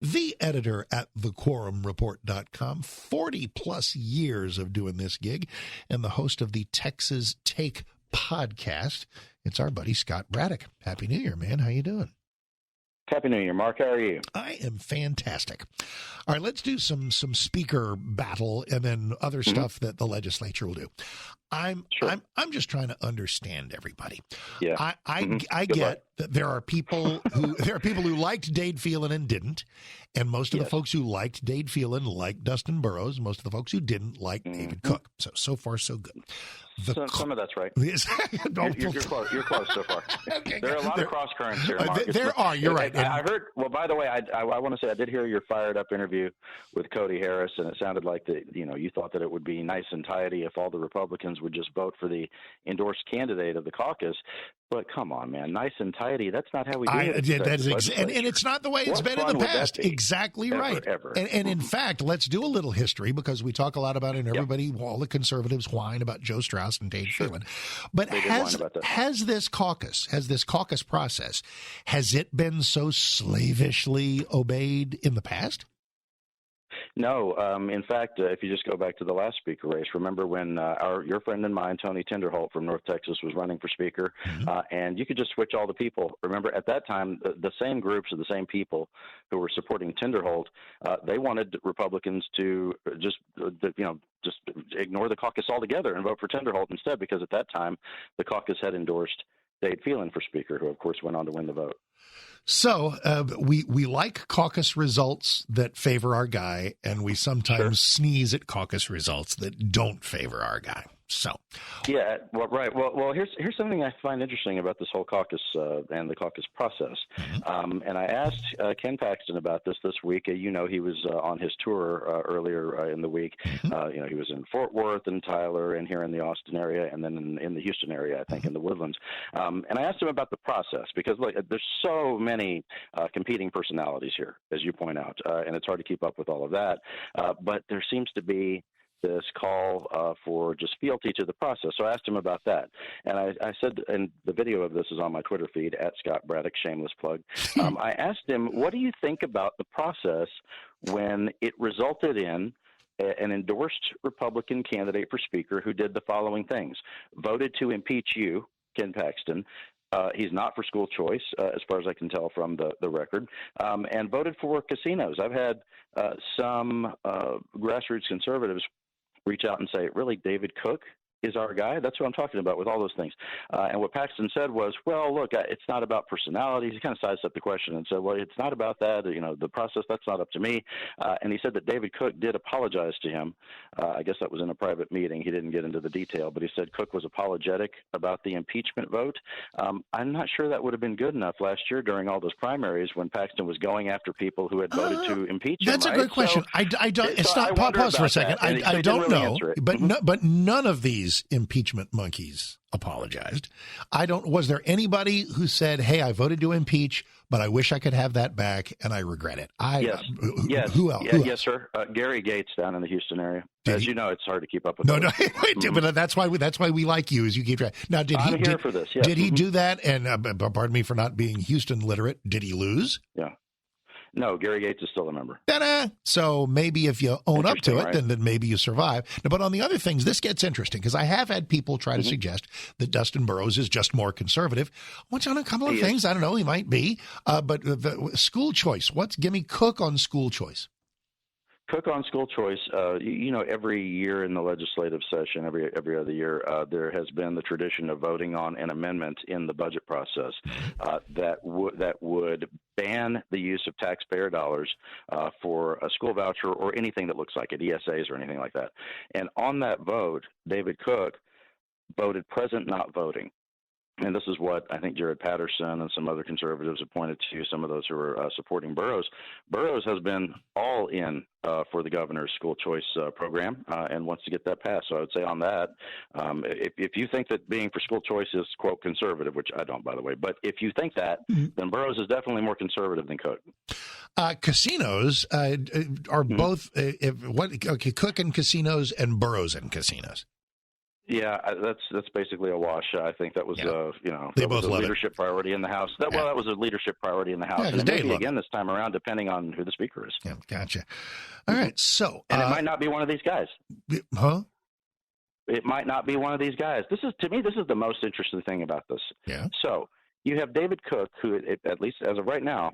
the editor at thequorumreport.com, 40-plus years of doing this gig, and the host of the Texas Take podcast. It's our buddy Scott Braddock. Happy New Year, man. How you doing? Happy New Year, Mark. How are you? I am fantastic. All right, let's do some speaker battle and then other stuff that the legislature will do. I'm just trying to understand everybody. Yeah. I get that there are people who liked Dade Phelan and didn't, and most of the folks who liked Dade Phelan liked Dustin Burrows. Most of the folks who didn't like David Cook. So far so good. Some of that's right. You're close. You're close so far. Okay, there are a lot of cross currents here, Mark. You're right. I heard. Well, by the way, I want to say I did hear your fired up interview with Cody Harris, and it sounded like you thought that it would be nice and tidy if all the Republicans would just vote for the endorsed candidate of the caucus. But come on, man, nice and tidy. That's not how we do it. And it's not the way it's been in the past. Exactly right. Ever. And in fact, let's do a little history because we talk a lot about it, and everybody, all the conservatives whine about Joe Strauss and Dade Phelan. But has this caucus process, has it been so slavishly obeyed in the past? No. In fact, if you just go back to the last speaker race, remember when your friend and mine, Tony Tinderholt from North Texas, was running for speaker, and you could just switch all the people. Remember, at that time, the same groups of the same people who were supporting Tinderholt, they wanted Republicans to just ignore the caucus altogether and vote for Tinderholt instead, because at that time, the caucus had endorsed Dade Phelan for speaker, who, of course, went on to win the vote. So we like caucus results that favor our guy, and we sometimes sneeze at caucus results that don't favor our guy. So, yeah, well, right. Well, here's something I find interesting about this whole caucus and the caucus process. And I asked Ken Paxton about this week. He was on his tour earlier in the week. He was in Fort Worth and Tyler and here in the Austin area, and then in the Houston area, I think, in the Woodlands. And I asked him about the process because, look, there's so many competing personalities here, as you point out, and it's hard to keep up with all of that. But there seems to be this call for just fealty to the process. So I asked him about that. And I said, and the video of this is on my Twitter feed, at Scott Braddock, shameless plug. I asked him, what do you think about the process when it resulted in an endorsed Republican candidate for speaker who did the following things: voted to impeach you, Ken Paxton. He's not for school choice, as far as I can tell from the record, and voted for casinos. I've had some grassroots conservatives reach out and say, really, David Cook is our guy? That's what I'm talking about with all those things. And what Paxton said was, well, look, it's not about personalities. He kind of sized up the question and said, well, it's not about that. The process, that's not up to me. And he said that David Cook did apologize to him. I guess that was in a private meeting. He didn't get into the detail, but he said Cook was apologetic about the impeachment vote. I'm not sure that would have been good enough last year during all those primaries when Paxton was going after people who had voted to impeach him. That's a good question. So, I don't. Pause for a second. I don't know, but none of these impeachment monkeys apologized. Was there anybody who said, hey, I voted to impeach, but I wish I could have that back and I regret it? Yes. Who else? Yes, sir. Gary Gates down in the Houston area. You know, it's hard to keep up with. No, but that's why we like you, is you keep track. Now, I'm here for this. Yes. Did he do that? And pardon me for not being Houston literate. Did he lose? Yeah. No, Gary Gates is still a member. Ta-da! So maybe if you own up to it, right? then maybe you survive. But on the other things, this gets interesting because I have had people try to suggest that Dustin Burrows is just more conservative. Which on a couple of things, I don't know, he might be. But the school choice, give me Cook on school choice. Cook on school choice, every year in the legislative session, every other year, there has been the tradition of voting on an amendment in the budget process that would ban the use of taxpayer dollars for a school voucher or anything that looks like it, ESAs or anything like that. And on that vote, David Cook voted present, not voting. And this is what I think Jared Patterson and some other conservatives have pointed to, some of those who are supporting Burrows. Burrows has been all in for the governor's school choice program and wants to get that passed. So I would say on that, if you think that being for school choice is, quote, conservative, which I don't, by the way, but if you think that, then Burrows is definitely more conservative than Cook. Casinos are both Cook and casinos and Burrows and casinos. Yeah, that's basically a wash. I think that was They that both was a love leadership priority in the House. That was a leadership priority in the House. Yeah, 'cause and it may Dave be loved again this time around, depending on who the speaker is. Yeah, gotcha. All right, so And it might not be one of these guys. Huh? It might not be one of these guys. This is the most interesting thing about this. Yeah. So you have David Cook, who at least as of right now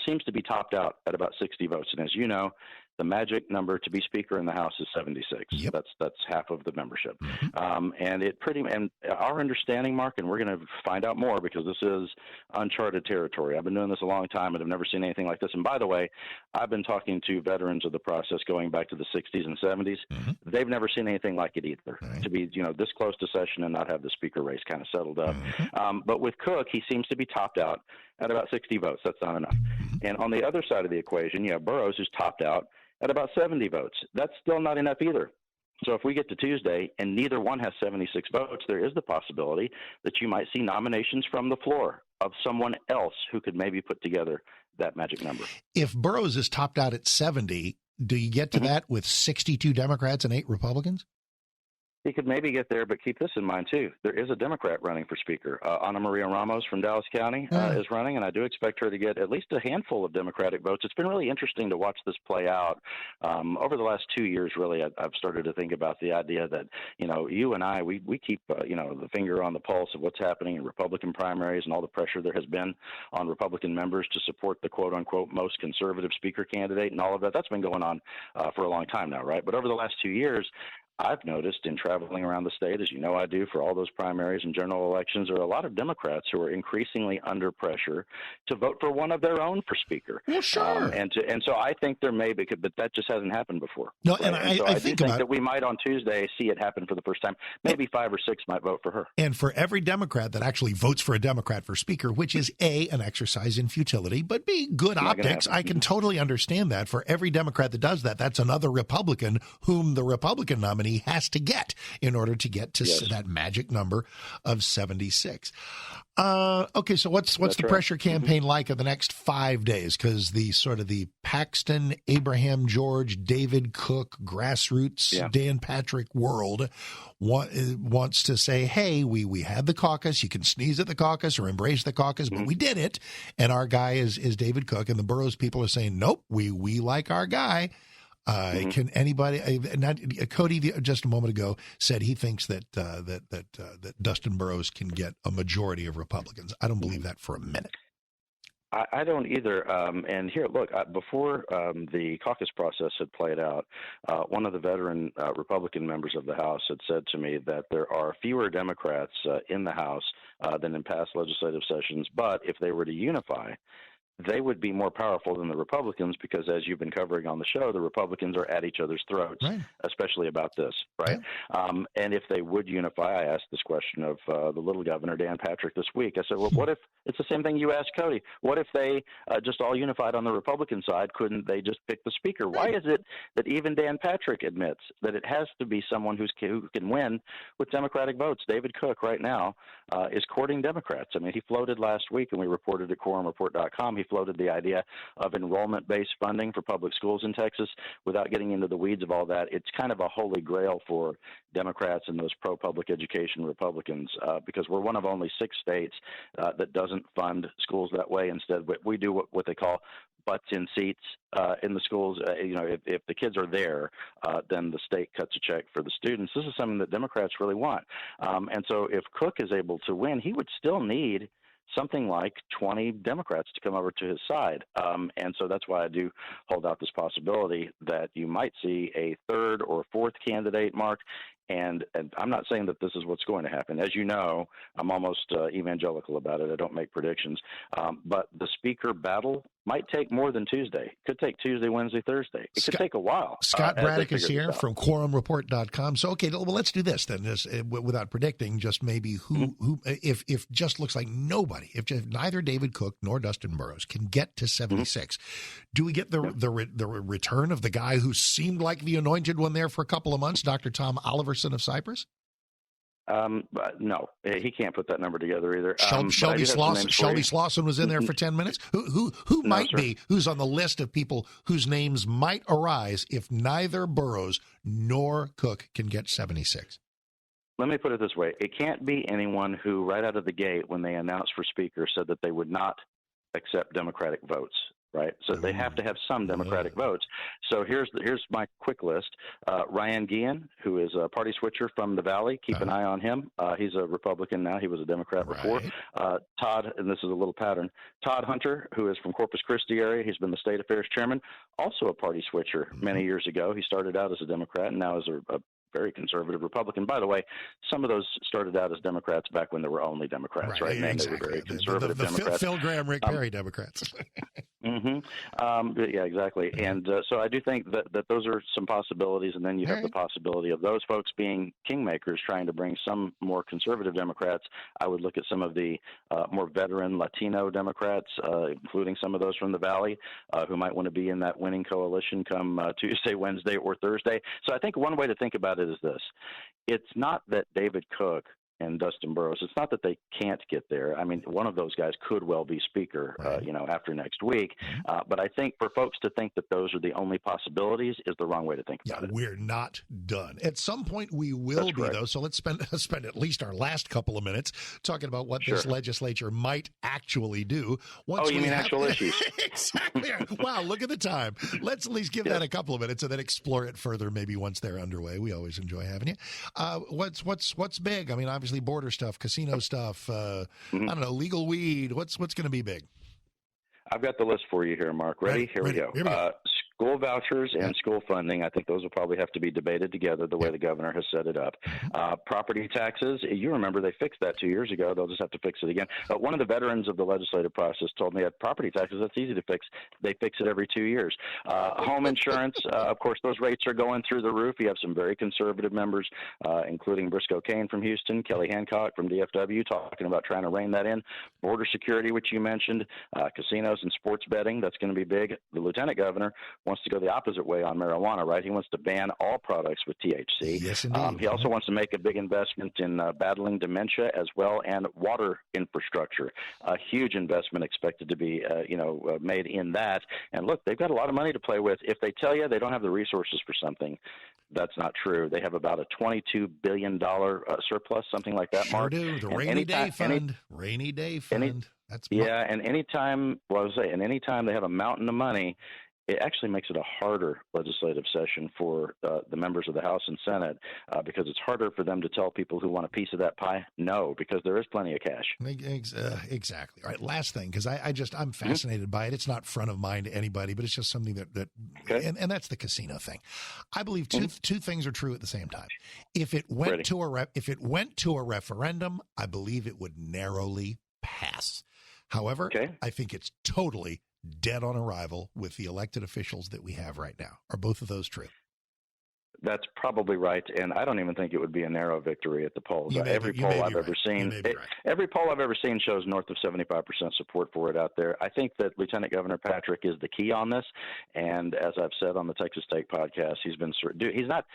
seems to be topped out at about 60 votes. And as you know, the magic number to be Speaker in the House is 76. Yep. That's half of the membership. Mm-hmm. And our understanding, Mark, and we're going to find out more because this is uncharted territory. I've been doing this a long time and I've never seen anything like this. And by the way, I've been talking to veterans of the process going back to the 60s and 70s. Mm-hmm. They've never seen anything like it either. Right. To be this close to session and not have the Speaker race kind of settled up. Mm-hmm. But with Cook, he seems to be topped out at about 60 votes. That's not enough. Mm-hmm. And on the other side of the equation, you have Burrows, who's topped out at about 70 votes. That's still not enough either. So if we get to Tuesday and neither one has 76 votes, there is the possibility that you might see nominations from the floor of someone else who could maybe put together that magic number. If Burrows is topped out at 70, do you get to that with 62 Democrats and 8 Republicans? He could maybe get there, but keep this in mind, too. There is a Democrat running for Speaker. Ana Maria Ramos from Dallas County is running, and I do expect her to get at least a handful of Democratic votes. It's been really interesting to watch this play out. Over the last 2 years, really, I've started to think about the idea that, you and I, we keep, the finger on the pulse of what's happening in Republican primaries and all the pressure there has been on Republican members to support the quote-unquote most conservative Speaker candidate and all of that. That's been going on for a long time now, right? But over the last 2 years, I've noticed in traveling around the state, as you know I do, for all those primaries and general elections, there are a lot of Democrats who are increasingly under pressure to vote for one of their own for Speaker. Well, sure. And so I think there may be, but that just hasn't happened before. No, right? and I think that we might on Tuesday see it happen for the first time. Maybe 5 or 6 might vote for her. And for every Democrat that actually votes for a Democrat for Speaker, which is A, an exercise in futility, but B, good optics, I can totally understand that. For every Democrat that does that, that's another Republican whom the Republican nominee has to get in order to get to that magic number of 76. Okay, so what's the pressure campaign like of the next 5 days? Because the sort of the Paxton, Abraham George, David Cook, grassroots, Dan Patrick world wants to say, hey, we had the caucus. You can sneeze at the caucus or embrace the caucus, but we did it. And our guy is David Cook. And the Burrows people are saying, nope, we like our guy. Can anybody? Cody just a moment ago said he thinks that Dustin Burrows can get a majority of Republicans. I don't believe that for a minute. I don't either. And here, look, before the caucus process had played out, one of the veteran Republican members of the House had said to me that there are fewer Democrats in the House than in past legislative sessions, but if they were to unify, they would be more powerful than the Republicans because, as you've been covering on the show, the Republicans are at each other's throats, especially about this, right? Yeah. And if they would unify, I asked this question of the little governor, Dan Patrick, this week. I said, well, what if it's the same thing you asked Cody? What if they just all unified on the Republican side? Couldn't they just pick the Speaker? Why is it that even Dan Patrick admits that it has to be someone who can win with Democratic votes? David Cook right now is courting Democrats. I mean, he floated last week, and we reported at QuorumReport.com, he floated the idea of enrollment-based funding for public schools in Texas. Without getting into the weeds of all that, it's kind of a holy grail for Democrats and those pro-public education Republicans because we're one of only 6 states that doesn't fund schools that way. Instead, we do what they call butts in seats in the schools. If the kids are there, then the state cuts a check for the students. This is something that Democrats really want. And so if Cook is able to win, he would still need something like 20 Democrats to come over to his side. And so that's why I do hold out this possibility that you might see a third or fourth candidate, Mark. And I'm not saying that this is what's going to happen. As you know, I'm almost evangelical about it. I don't make predictions. But the Speaker battle might take more than Tuesday. It could take Tuesday, Wednesday, Thursday. It could take a while. Scott Braddock is here from QuorumReport.com. So, okay, well, let's do this then, without predicting, just maybe who if just looks like nobody, if neither David Cook nor Dustin Burrows can get to 76, do we get the return of the guy who seemed like the anointed one there for a couple of months, Dr. Tom Oliverson of Cyprus? No, he can't put that number together either. Shelby Slauson was in there for 10 minutes. Who might be, who's on the list of people whose names might arise if neither Burrows nor Cook can get 76? let me put it this way. It can't be anyone who right out of the gate when they announced for speaker said that they would not accept Democratic votes. Right, so they have to have some Democratic votes. So here's my quick list: Ryan Guillen, who is a party switcher from the Valley. Keep an eye on him. He's a Republican now. He was a Democrat before. Todd, and this is a little pattern. Todd Hunter, who is from Corpus Christi area. He's been the state affairs chairman. Also a party switcher many years ago. He started out as a Democrat and now is a very conservative Republican. By the way, some of those started out as Democrats back when there were only Democrats, right? Exactly. They were very conservative Democrats. Phil Graham, Rick Perry Democrats. Yeah, exactly. And so I do think that those are some possibilities. And then you have the possibility of those folks being kingmakers trying to bring some more conservative Democrats. I would look at some of the more veteran Latino Democrats, including some of those from the Valley, who might want to be in that winning coalition come Tuesday, Wednesday, or Thursday. So I think one way to think about it is this. It's not that David Cook and Dustin Burrows, it's not that they can't get there. I mean, one of those guys could well be speaker, after next week. But I think for folks to think that those are the only possibilities is the wrong way to think about it. We're not done. At some point we will be, though. So let's spend at least our last couple of minutes talking about what this legislature might actually do. You mean actual issues? Exactly. Wow, look at the time. Let's at least give that a couple of minutes and then explore it further maybe once they're underway. We always enjoy having you. What's big? I mean, obviously border stuff, casino stuff, I don't know, legal weed. What's going to be big? I've got the list for you here, Mark. Ready? Here we go. School vouchers and school funding, I think those will probably have to be debated together the way the governor has set it up. Property taxes, you remember they fixed that 2 years ago. They'll just have to fix it again. One of the veterans of the legislative process told me that property taxes, that's easy to fix. They fix it every 2 years. Home insurance, of course, those rates are going through the roof. You have some very conservative members, including Briscoe Cain from Houston, Kelly Hancock from DFW, talking about trying to rein that in. Border security, which you mentioned, casinos and sports betting, that's going to be big. The lieutenant governor wants to go the opposite way on marijuana, right? He wants to ban all products with THC. Yes, indeed. He also wants to make a big investment in battling dementia as well and water infrastructure. A huge investment expected to be, made in that. And look, they've got a lot of money to play with. If they tell you they don't have the resources for something, that's not true. They have about a $22 billion surplus, something like that, Mark. Sure do. The rainy day fund. And anytime they have a mountain of money, it actually makes it a harder legislative session for the members of the House and Senate because it's harder for them to tell people who want a piece of that pie no, because there is plenty of cash. Exactly. All right, last thing, because I'm fascinated by it. It's not front of mind to anybody, but it's just something that and that's the casino thing. I believe two things are true at the same time. If it went to a referendum, I believe it would narrowly pass. However, I think it's totally dead on arrival with the elected officials that we have right now. Are both of those true? That's probably right, and I don't even think it would be a narrow victory at the polls. Every poll I've ever seen shows north of 75% support for it out there. I think that Lieutenant Governor Patrick is the key on this, and as I've said on the Texas Take podcast, he's not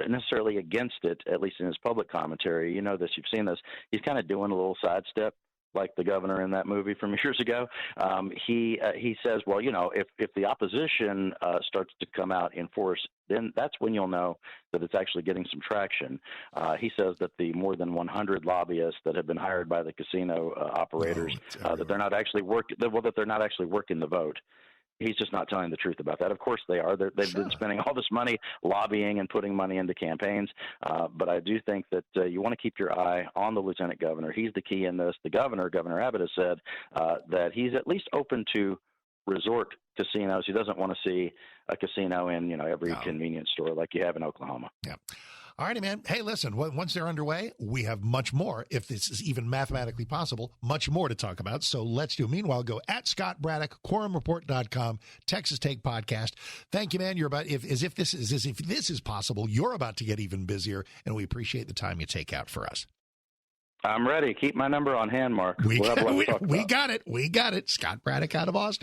necessarily against it, at least in his public commentary. You know this, you've seen this. He's kind of doing a little sidestep, like the governor in that movie from years ago. He says, well, if the opposition starts to come out in force, then that's when you'll know that it's actually getting some traction. He says that the more than 100 lobbyists that have been hired by the casino operators, that they're not actually working the vote. He's just not telling the truth about that. Of course they are. They've been spending all this money lobbying and putting money into campaigns. But I do think that you want to keep your eye on the lieutenant governor. He's the key in this. The Governor Abbott, has said that he's at least open to resort casinos. He doesn't want to see a casino in every convenience store like you have in Oklahoma. Yeah. All righty, man. Hey, listen, once they're underway, we have much more, if this is even mathematically possible, much more to talk about. So let's do. Meanwhile, go at Scott Braddock, quorumreport.com, Texas Take Podcast. Thank you, man. You're about, if this is possible, you're about to get even busier, and we appreciate the time you take out for us. I'm ready. Keep my number on hand, Mark. We got it. We got it. Scott Braddock out of Austin.